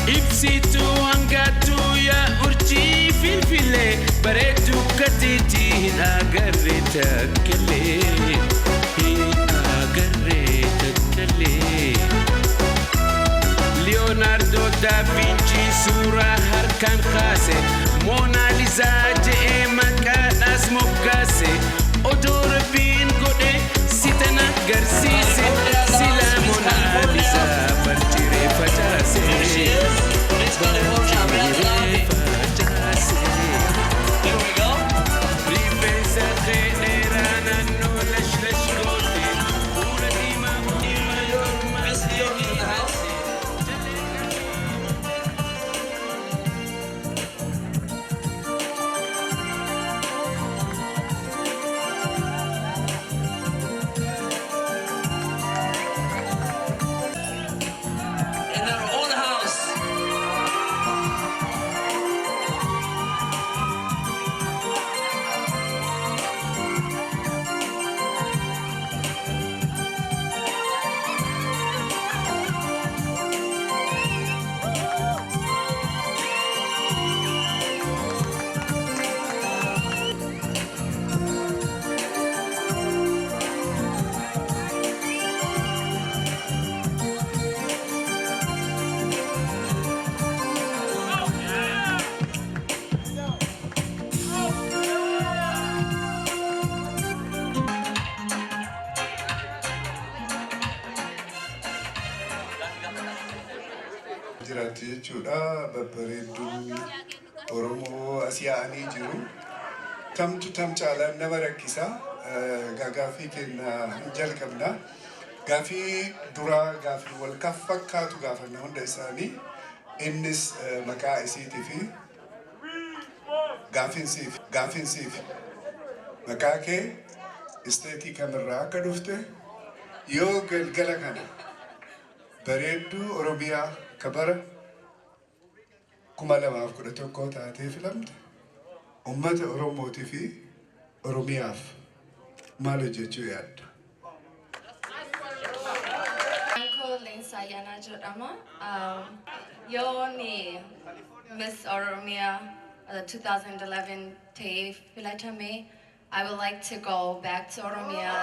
Ibsitu angatu ya urji filfile bareedu katiti agarre takkale agarre takkale Leonardo da Vinci sura harkan khase Mona Lisa je maqadhas moggase odor bin gode sitana garsise sila Mona Lisa barjire fatase Jirati jechuudha babbareedduun Oromoo Asiyaanii jiru tamtu tam caalaan nama rakkisa gaafii kenna jalqabna gaafii duraa gaafii wal fakkaatu gaafanna hunda isaanii innis maqaa isiitii fi gaafiin siif maqaa kee isteetii kamirraa akka dhufte yoo galgala kana bareedduu Oromiyaa kabara kuma lamaaf kudha tokko taatee filamte ummata Oromootii fi Oromiyaaf maal hojjechuu yaadda? Uncle Linsayana jedhama. Yooni Miss Oromia 2011 ta'ee filatame. I would like to go back to Oromia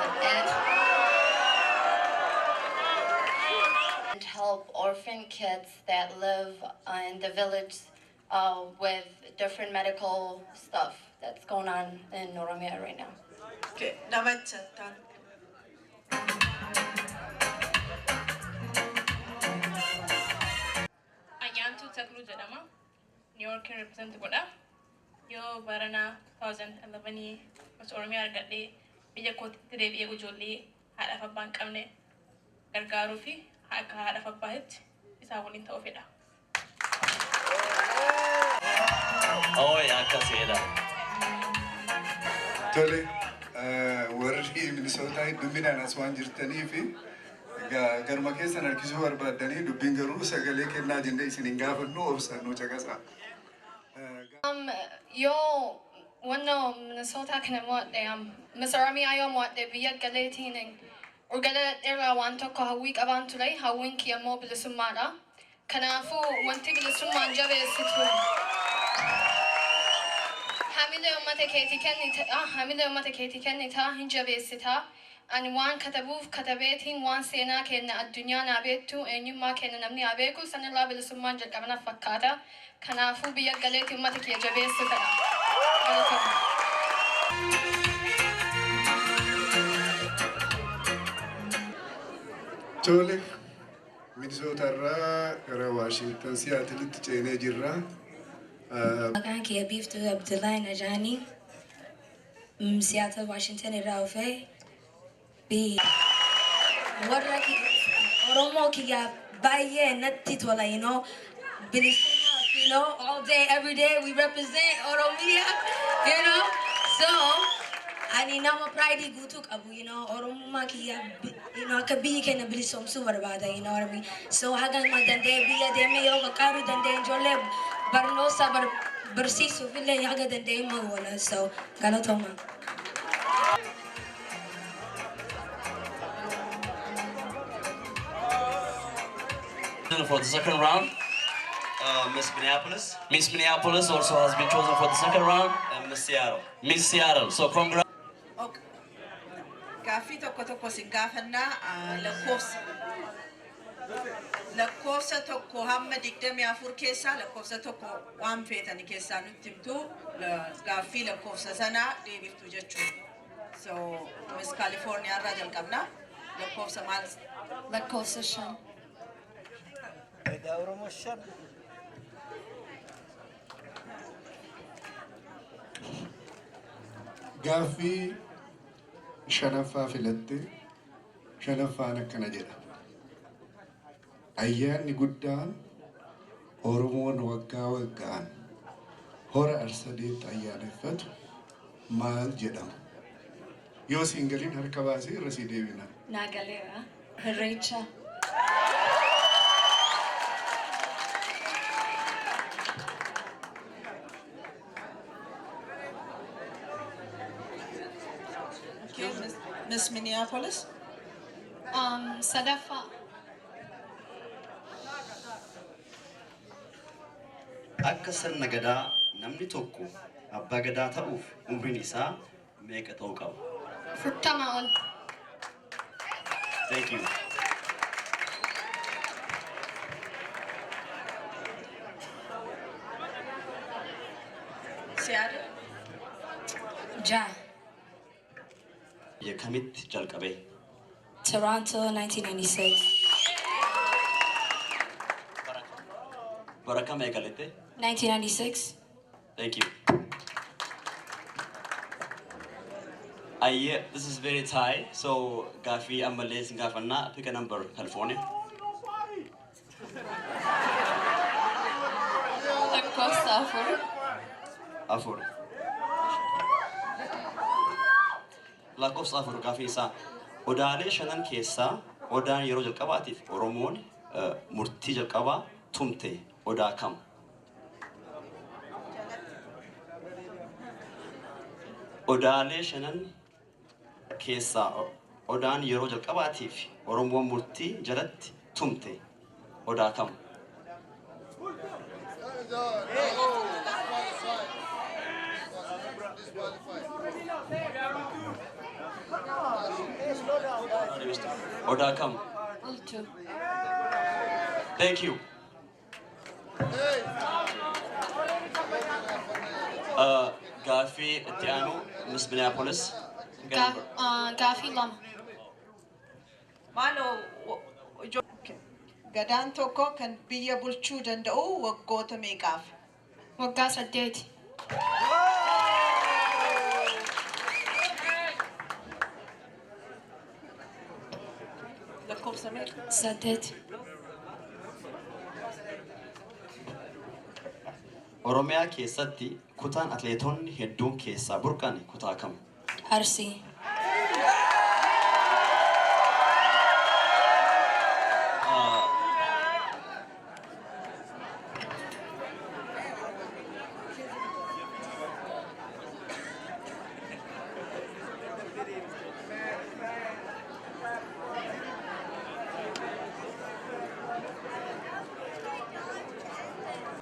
and help orphan kids that live in the village with different medical stuff that's going on in Oromia right now. Okay, Namachatan. Ayantu Takru jedhama. New York represent godha. Yo barana 2011 Miss Oromia argadhe biyya kootitti deebi'ee ijoollee haadhaaf abbaa hin qabne gargaaruu fi akka haadhaaf abbaaatti isaa waliin ta'uu fedha. Akkasiidha. Tole warri Minisootaa hedduminaan as waan jirtanii fi garuma keessan harkisuu barbaaddanii dubbiin garuu sagalee kennaa jennee isin hin gaafannu obsaan nu caqasaa. Yo wano Minnesota kana mo'adhe Miss Oromia yoo mo'adhe biyya galeetiin urgala irraa waan tokko hawwii qabaan ture hawwiin kiyya immoo bilisummaadha. Kanaafuu wanti bilisummaan jabeessitu hamilee uummata keetii kennitaa hin jabeessitaa. Ani waan katabuuf katabeetiin waan seenaa kenna addunyaa naa beektu eenyummaa kenna namni haa beeku sanirraa bilisummaan jalqabanaaf fakkaata. Kanaafuu biyya galeetii uummata kiyya jabeessu fedha. Tole Minnesota irraa gara Washington Seattle'itti ceenee jirra. Maqaan kiyya Biiftuu Abdullahi Najaanii Seattle Washington irraa dhufee warra Oromoo kiyya baay'ee natti tola, bilisummaa, all day, every day we represent Oromia, so ani nama pride guutuu qabu, Oromummaa kiyya, akka biyyi keenya bilisoomsuu barbaada, so hagan ma danda'e biyya deemee yoo qaqqaaruu danda'e ijoollee barnoota barsiisuuf illee haga danda'e ma wala, so galatooma. chosen for the second round. Miss Minneapolis Miss Minneapolis also has been chosen for the second round. and Miss Seattle. Miss Seattle. So congrats. Okay. Gaaffii tokko sin gaafannaa lakkoofsa tokko hamma 24 keessaa lakkoofsa tokko waan feetani keessaa nutti himtu gaaffii lakkoofsa sanaa deebiftu jechuudha. So Miss California irraa jalqabna. Lakkoofsa maal? lakkoofsa 5. Gaaffii shanaffaa filatte shanaffaan akkana jedha. Ayyaanni guddaan Oromoon waggaa waggaan hora arsadeetti ayyaaneffatu maal jedhama? Yoo siin galiin harka baasee irra sii deebina. Naagaleera. Irreecha. Okay, Miss Minneapolis. Sadaffaa. Akka sirna gadaa namni tokko abbaa gadaa ta'uuf umriin isaa meeqa ta'uu qaba? 40 ol. Thank you. Seattle. Ja. Biyya kamitti jalqabe? Toronto, 1996. Bara kam eegalette? 1996. Thank you. This is very tight. So Gafi Amales Gafana, pick a number, California. lakkoofsa 4. Afur. Lakkoofsa afur Gafi isaa odaalee shanan keessaa odaan yeroo jalqabaatiif Oromoon murtii jalqabaa tumte odaa kam? Odaalee shanan keessaa odaan yeroo jalqabaatiif Oromoon murtii jalatti tumte odaa kam? Odaa kam? Oltu. Thank you. Gafi itti Miss Minneapolis. Gaaffii 2. Gadaan tokko kan biyya bulchuu danda'u waggoota meeqaaf? Waggaa 8. Lakkoofsa meeqa? 8. Oromiyaa keessatti kutaan atleetonni hedduun keessaa burqan kutaa kam? Arsii.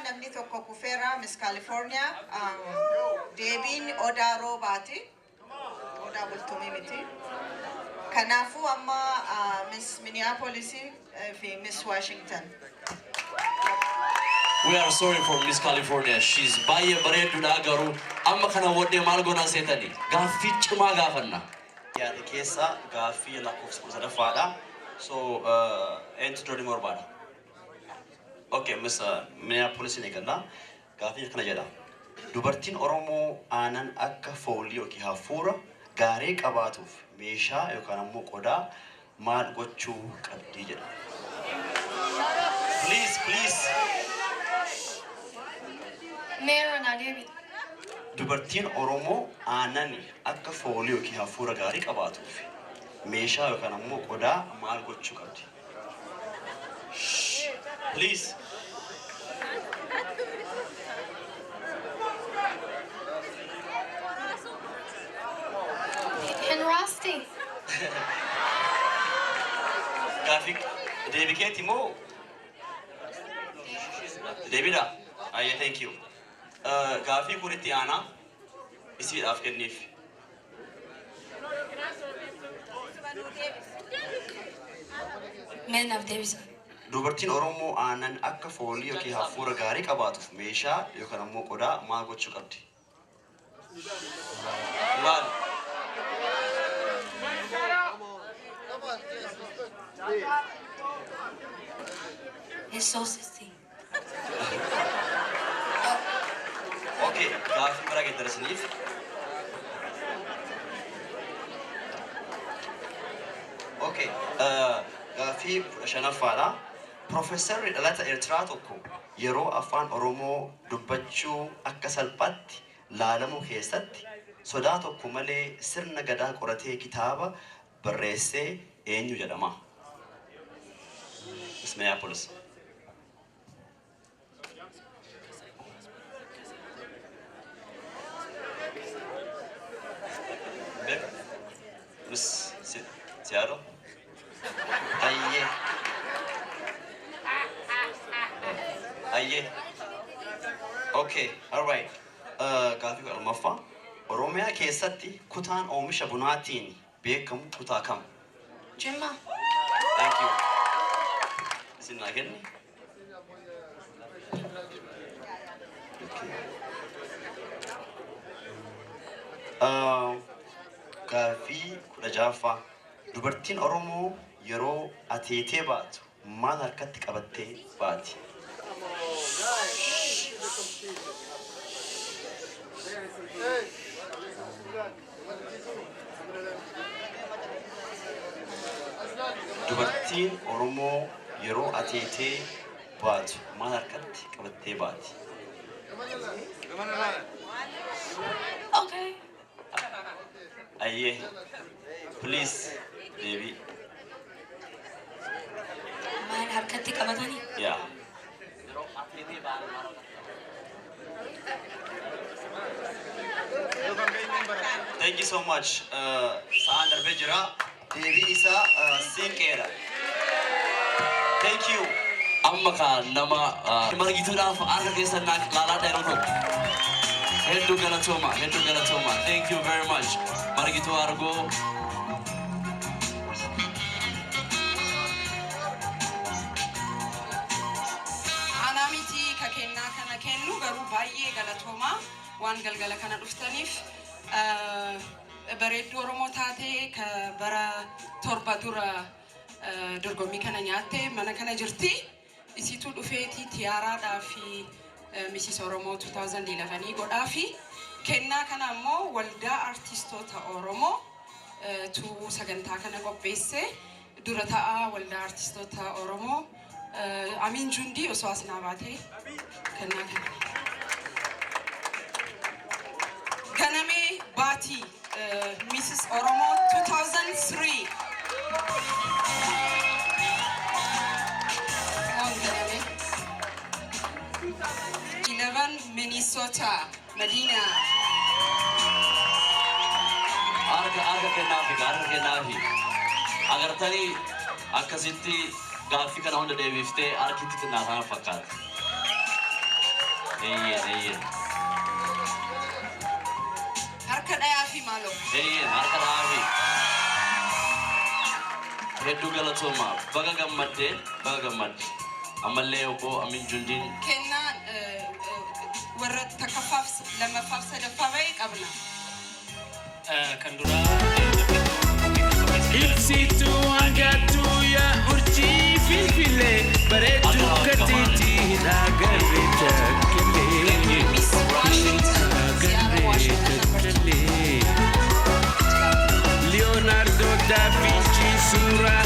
Namni tokko kufeera Miss California. Deebiin odaa roobaati. Odaa bultumii miti. Kanaafuu amma Miss Minneapolis fi Miss Washington. We are sorry for Miss California. She's baay'ee bareedduudha garuu amma kana wadde maal goonaa seetani gaaffii cimaa gaafanna. Yaada keessa gaaffii lakkoofsa sadaffaadha. So eenyutu dura dhimma barbaada? Okay, Miss Minneapolis ni galla. Gaaffii kana jedha. Dubartiin Oromoo aanan akka foolii yookiin hafuura gaarii qabaatuuf meeshaa yookaan ammoo qodaa maal gochuu qabdi jedha. Please. Meera naa deebi. Dubartiin Oromoo aanan akka foolii yookiin hafuura gaarii qabaatuuf meeshaa yookaan ammoo qodaa maal gochuu qabdi? Please. Hin Rosti. Gaaffii deebii keeti moo Deebida. Ayye, thank you. Gaaffii kun itti aanaa isiidhaaf kenniif. Men of Davis. Dubartiin Oromoo aannan akka foolii yookiin hafuura gaarii qabaatuuf meeshaa yookaan ammoo qodaa maal gochuu qabdi? Laal. It's so sistine. Okay, gaaffii biraa geeddarasiniif. Okay, gaaffii 5ffaadha. Profeesarri dhalata Eertiraa tokko yeroo afaan Oromoo dubbachuu akka salphaatti laalamuu keessatti sodaa tokko malee sirna gadaa qoratee kitaaba barreessee eenyu jedhama? Ismaa'iipolis. Miss Seattle. Ayye. Ayye. Okay, all right. Gaaffii qalmaffaa. Oromiyaa keessatti kutaan oomisha bunaatiin beekamu kutaa kam? Jimma. Thank you. Isin naa kenni. Gaaffii 16ffaa. Dubartiin Oromoo yeroo ateetee baatu maal harkatti qabattee baati? Dubartiin Oromoo yeroo ateetee baatu maal harkatti qabattee baati? Okay. Ayye. Please, baby. Maal harkatti qabatanii? Yeah. Thank you so much. Sa'aan darbee jira. Deebii isaa siinqeedha. Thank you. Amma kan nama margituudhaaf harka keessan laalaa ta'e tokko. Hedduu galatooma. Thank you very much. Margituu argoo. Anamiti kakenna kana kennu garuu baay'ee galatooma waan galgala kana dhuftaniif bareedduu Oromoo taatee ka bara torba dura dorgommii kana nyaatte mana kana jirti. Isituu dhufeetii tiyaaraadhaa fi Mrs. Oromoo 2011 godhaa fi kennaa kana ammoo waldaa artistoota Oromoo tu sagantaa kana qopheesse dura ta'aa waldaa artistoota Oromoo Amin Jundi osoo as naa baatee kennaa kana. Ganamee Baati Mrs. Oromoo 2003. On Ganamee. 11 Minnesota, Medina. Harka kennaafi. Agartanii akkasitti gaaffii kana hunda deebiftee harkitti xinnaa kana fakkaata. Eeyyeen. Harka dhayaa fi maaloo. Harka dhayaa fi. Hedduu galatooma. Baga gammadde. Ammallee obbo Amin Jundiin. Kennaan warra takkaffaaf lammaffaaf sadaffaa bahee qabna. Kan duraa ibsituu hangatuu yaa urjii filfilee bareedduu gateettii agarree takkilee Leonardo da Vinci suuraa